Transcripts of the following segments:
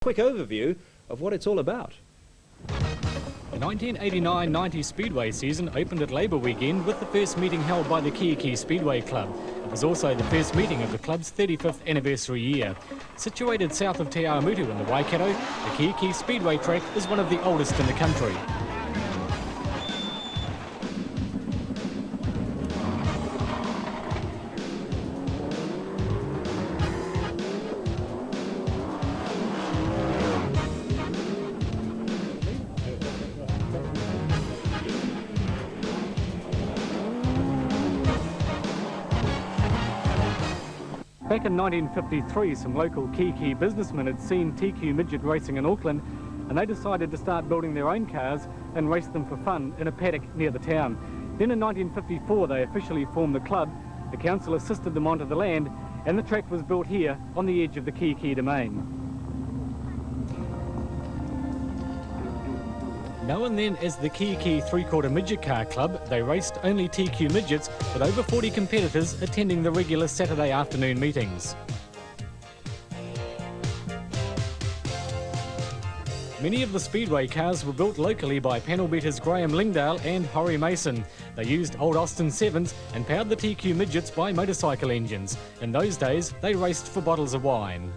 Quick overview of what it's all about. The 1989-90 Speedway season opened at Labour Weekend with the first meeting held by the Kihikihi Speedway Club. It was also the first meeting of the club's 35th anniversary year. Situated south of Te Awamutu in the Waikato, the Kihikihi Speedway track is one of the oldest in the country. Back in 1953, some local Kihikihi businessmen had seen TQ midget racing in Auckland, and they decided to start building their own cars and race them for fun in a paddock near the town. Then in 1954 they officially formed the club, the council assisted them onto the land, and the track was built here on the edge of the Kihikihi domain. Known then as the Kihikihi Three-Quarter Midget Car Club, they raced only TQ midgets with over 40 competitors attending the regular Saturday afternoon meetings. Many of the Speedway cars were built locally by panel beaters Graham Lingdale and Horry Mason. They used old Austin 7s and powered the TQ midgets by motorcycle engines. In those days, they raced for bottles of wine.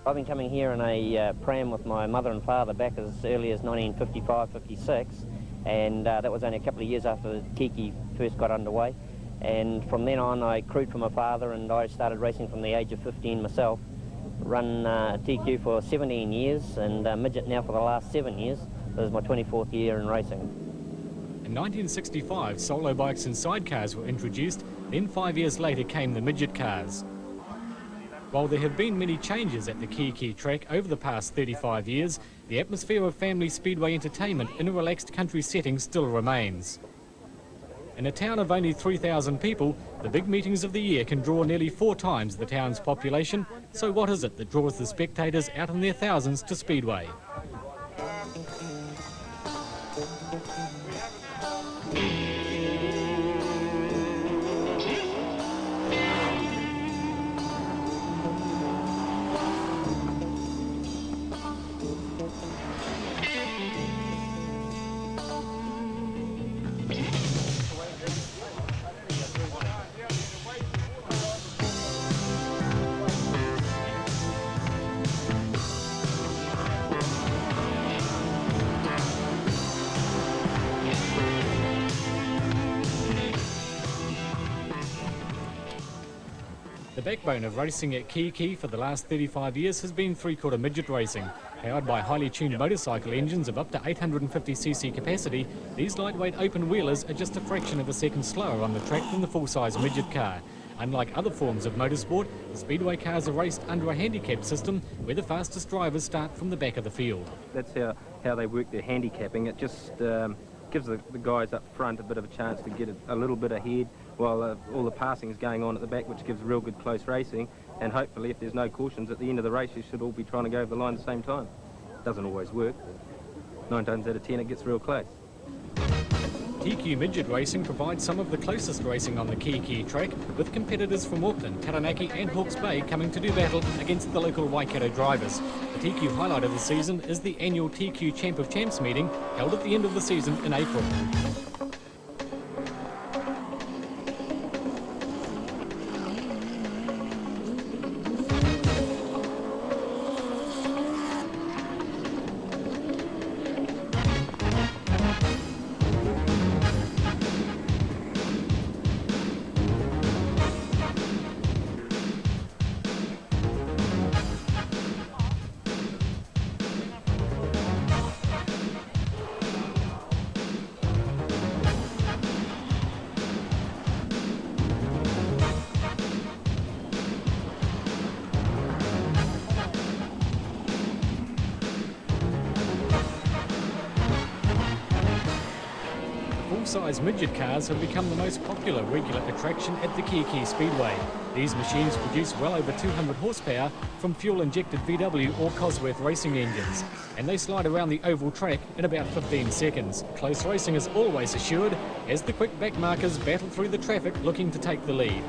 I've been coming here in a pram with my mother and father back as early as 1955-56, and that was only a couple of years after the Kihikihi first got underway. And from then on I crewed for my father, and I started racing from the age of 15 myself. Run TQ for 17 years and midget now for the last 7 years. This is my 24th year in racing. In 1965, solo bikes and sidecars were introduced, then 5 years later came the midget cars. While there have been many changes at the Kihikihi track over the past 35 years, the atmosphere of family speedway entertainment in a relaxed country setting still remains. In a town of only 3,000 people, the big meetings of the year can draw nearly 4 times the town's population. So what is it that draws the spectators out in their thousands to Speedway? The backbone of racing at Kihikihi for the last 35 years has been three-quarter midget racing. Powered by highly tuned motorcycle engines of up to 850cc capacity, these lightweight open-wheelers are just a fraction of a second slower on the track than the full-size midget car. Unlike other forms of motorsport, the Speedway cars are raced under a handicap system where the fastest drivers start from the back of the field. That's how they work their handicapping. It just gives the guys up front a bit of a chance to get a little bit ahead while all the passing is going on at the back, which gives real good close racing. And hopefully, if there's no cautions at the end of the race, you should all be trying to go over the line at the same time. It doesn't always work, but 9 times out of 10 it gets real close. TQ midget racing provides some of the closest racing on the Kihikihi track, with competitors from Auckland, Taranaki and Hawke's Bay coming to do battle against the local Waikato drivers. The TQ highlight of the season is the annual TQ Champ of Champs meeting held at the end of the season in April. Full-size midget cars have become the most popular regular attraction at the Kihikihi Speedway. These machines produce well over 200 horsepower from fuel-injected VW or Cosworth racing engines, and they slide around the oval track in about 15 seconds. Close racing is always assured as the quick back markers battle through the traffic looking to take the lead.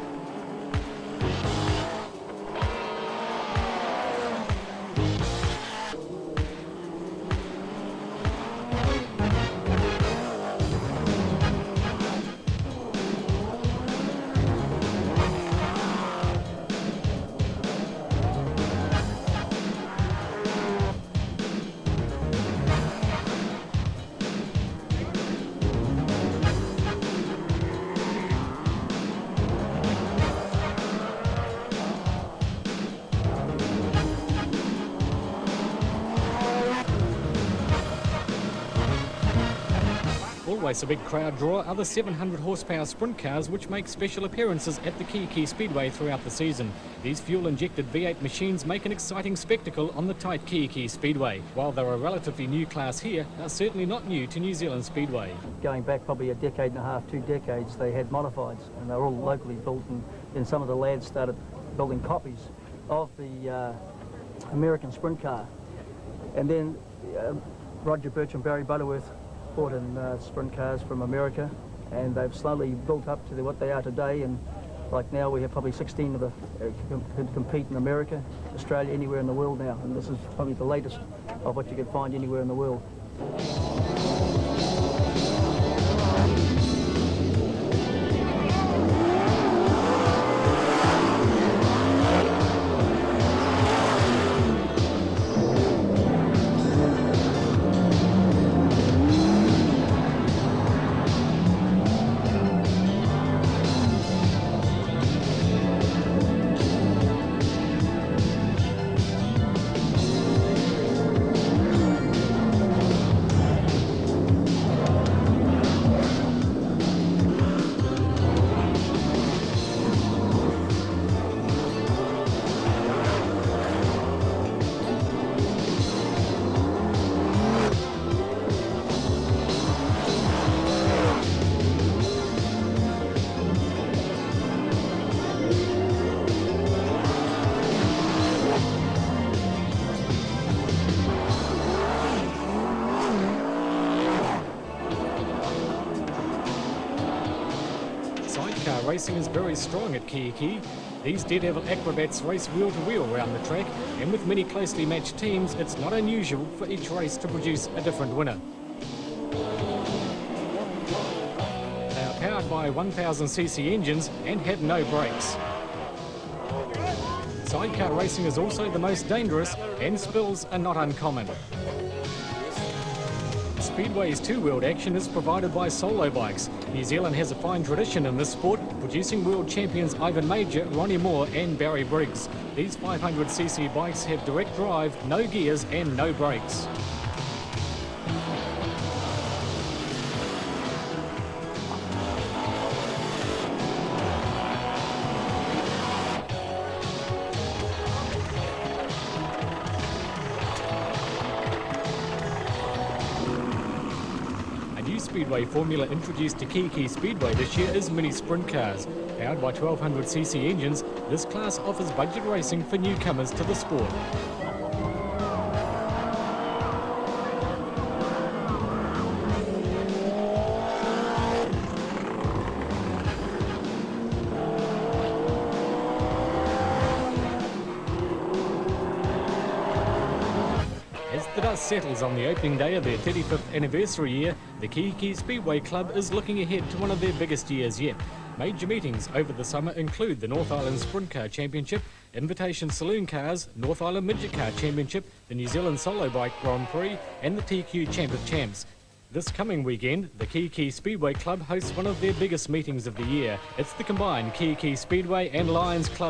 Always a big crowd draw are the 700 horsepower sprint cars which make special appearances at the Kihikihi Speedway throughout the season. These fuel-injected V8 machines make an exciting spectacle on the tight Kihikihi Speedway. While they're a relatively new class here, they're certainly not new to New Zealand Speedway. Going back probably a decade and a half, 2 decades, they had modifieds, and they were all locally built, and then some of the lads started building copies of the American sprint car. And then Roger Birch and Barry Butterworth brought in sprint cars from America, and they've slowly built up to what they are today. And like now we have probably 16 of the can compete in America, Australia, anywhere in the world now, and this is probably the latest of what you can find anywhere in the world. Sidecar racing is very strong at Kihikihi. These Daredevil acrobats race wheel to wheel around the track, and with many closely matched teams, it's not unusual for each race to produce a different winner. They are powered by 1000cc engines and have no brakes. Sidecar racing is also the most dangerous, and spills are not uncommon. Speedway's two-wheeled action is provided by solo bikes. New Zealand has a fine tradition in this sport, producing world champions Ivan Major, Ronnie Moore and Barry Briggs. These 500cc bikes have direct drive, no gears and no brakes. Speedway formula introduced to Kihikihi Speedway this year is mini sprint cars. Powered by 1200cc engines, this class offers budget racing for newcomers to the sport. As the dust settles on the opening day of their 35th anniversary year, the Kihikihi Speedway Club is looking ahead to one of their biggest years yet. Major meetings over the summer include the North Island Sprint Car Championship, Invitation Saloon Cars, North Island Midget Car Championship, the New Zealand Solo Bike Grand Prix and the TQ Champ of Champs. This coming weekend, the Kihikihi Speedway Club hosts one of their biggest meetings of the year. It's the combined Kihikihi Speedway and Lions Club